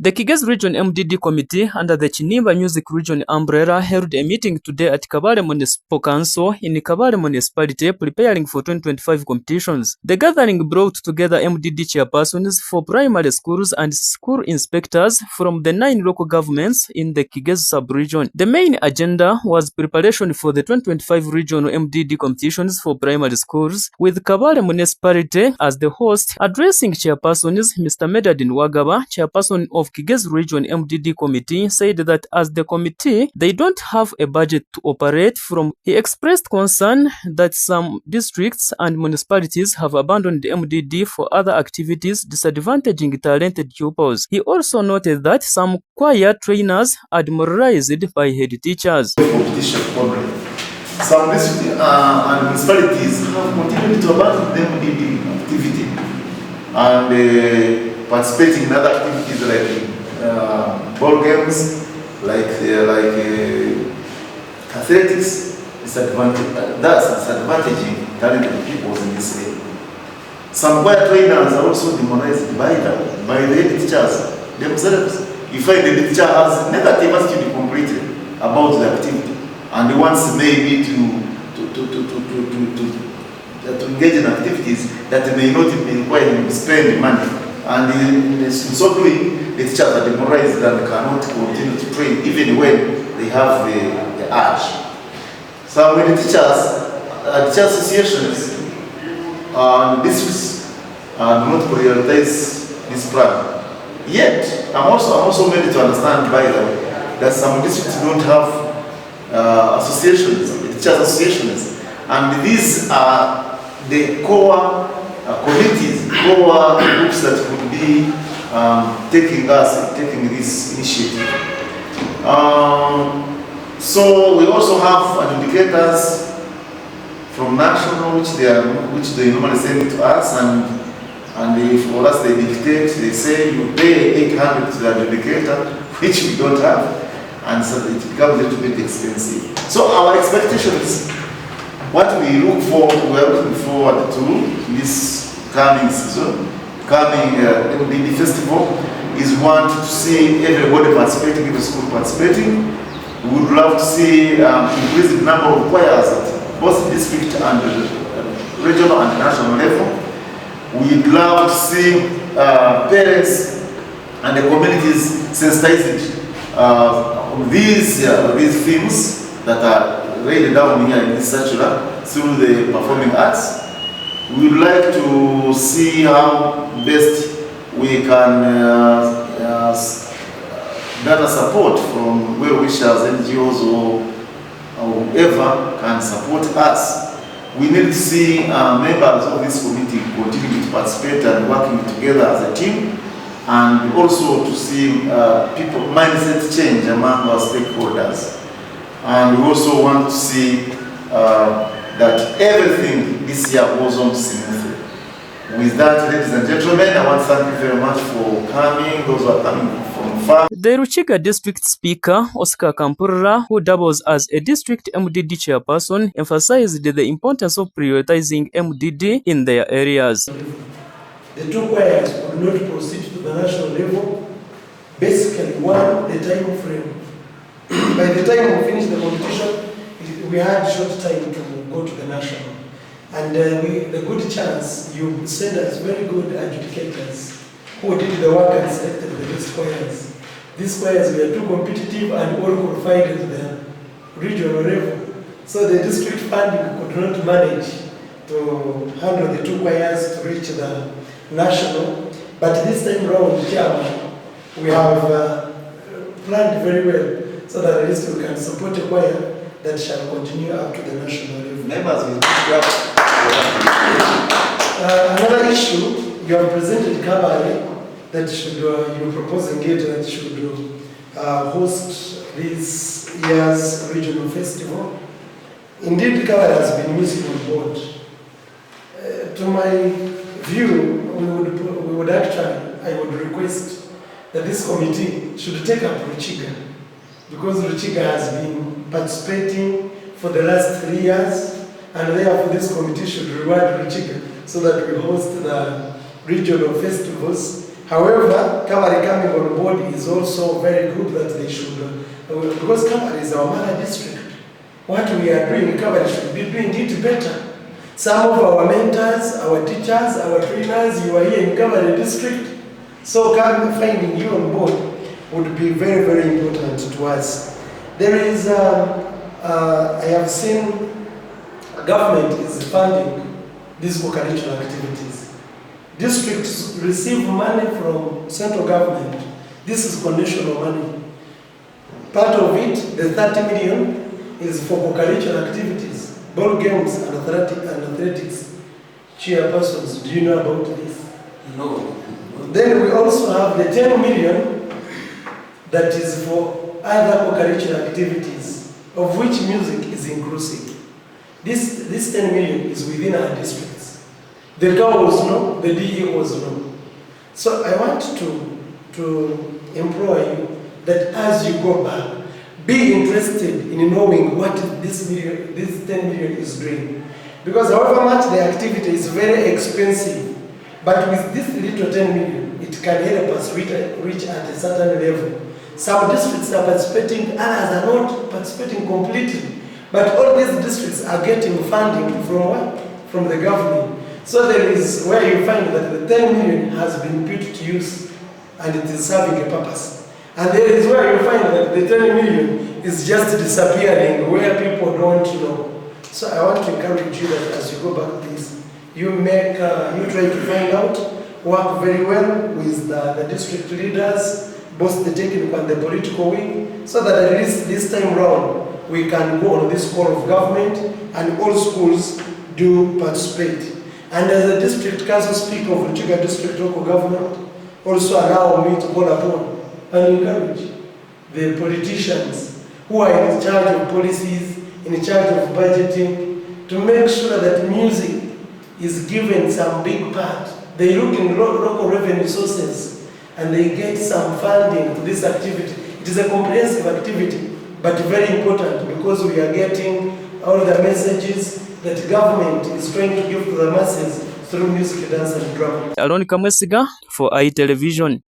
The Kigezi Region MDD Committee under the Chinimba Music Region umbrella held a meeting today at Kabale Municipal Council in Kabale Municipality preparing for 2025 competitions. The gathering brought together MDD chairpersons for primary schools and school inspectors from the 9 local governments in the Kigezi sub-region. The main agenda was preparation for the 2025 regional MDD competitions for primary schools, with Kabale Municipality as the host. Addressing chairpersons, Mr. Medadin Wagaba, chairperson of Kigezi Region MDD Committee, said that as the committee, they don't have a budget to operate from. He expressed concern that some districts and municipalities have abandoned the MDD for other activities, disadvantaging talented pupils. He also noted that some choir trainers are demoralized by head teachers. Some districts and municipalities have continued to abandon the MDD activity and participating in other activities like ball games, like athletics. That's disadvantaging talented people in this area. Some choir trainers are also demonized by the head teachers themselves. You find the teacher has negative attitude completely about the activity, and he wants maybe to engage in activities that may not require him to spend money. And in so doing, the teachers are demoralized and cannot continue to train even when they have the urge. So when the teacher associations and districts do not prioritize this plan. Yet, I'm also made to understand, by the way, that some districts don't have associations, teachers associations, and these are the core committees, core groups that could be taking this initiative. So we also have adjudicators from national, which they normally send to us, and for us they dictate. They say you pay 800 to the adjudicator, which we don't have, and so it becomes a little bit expensive. So our expectations, what we look for, we are looking forward to this coming season, coming MDD festival, is want to see everybody participating, every school participating. We would love to see increase the number of choirs at both district and regional and national level. We'd love to see parents and the communities sensitized on these themes that are laid down here in this circular through the performing arts. We would like to see how best we can gather support from well-wishers, NGOs, or whoever can support us. We need to see members of this committee continue to participate and working together as a team, and also to see people mindset change among our stakeholders. And we also want to see that everything this year goes on smoothly. With that, ladies and gentlemen, I want to thank you very much for coming, those who are coming from far. The Ruchiga District Speaker, Oscar Kampurra, who doubles as a district MDD chairperson, emphasized the importance of prioritizing MDD in their areas. The two choirs could not proceed to the national level. Basically, one, the time frame. By the time we finished the competition, we had short time to go to the national. And the good chance, you send us very good adjudicators who did the work and selected the best choirs. These choirs were too competitive and all qualified at the regional level. So the district funding could not manage to handle the two choirs to reach the national. But this time round, Chairman, we have planned very well so that at least we can support a choir that shall continue up to the national level. Members will another issue, you have presented Kabale that should, you're proposing it that should host this year's regional festival. Indeed, Kabale has been missing on board. To my view, I would request that this committee should take up Ruchiga, because Ruchiga has been participating for the last 3 years, and therefore this committee should reward Ruchiga so that we host the regional festivals However, Kabale coming on board is also very good that they should, because Kabale is our mother district. What we are doing, Kabale should be doing it better. Some of our mentors, our teachers, our trainers, you are here in Kabale district. So finding you on board would be very, very important to us. There is, I have seen government is funding these co-curricular activities. Districts receive money from central government. This is conditional money. Part of it, the 30 million, is for co-curricular activities, ball games and athletics. Chairpersons, do you know about this? No. Then we also have the 10 million that is for other co-curricular activities, of which music is inclusive. This 10 million is within our districts. The girls know, the DEOs know. So I want to implore you that as you go back, be interested in knowing what this 10 million is doing. Because however much the activity is very expensive, but with this little 10 million, it can help us reach at a certain level. Some districts are participating, others are not participating completely. But all these districts are getting funding from what? From the government. So there is where you find that the 10 million has been put to use and it is serving a purpose. And there is where you find that the 10 million is just disappearing where people don't know. So I want to encourage you that as you go back to this, you try to find out, work very well with the district leaders, both the technical and the political wing, so that at least this time round, we can go on this call of government and all schools do participate. And as a district council speaker of Ruchiga District Local Government, also allow me to call upon and encourage the politicians who are in charge of policies, in charge of budgeting, to make sure that music is given some big part. They look in local revenue sources and they get some funding to this activity. It is a comprehensive activity, but very important because we are getting all the messages that government is trying to give to the masses through music, dance and drama. Alon Kamwesiga for iTelevision.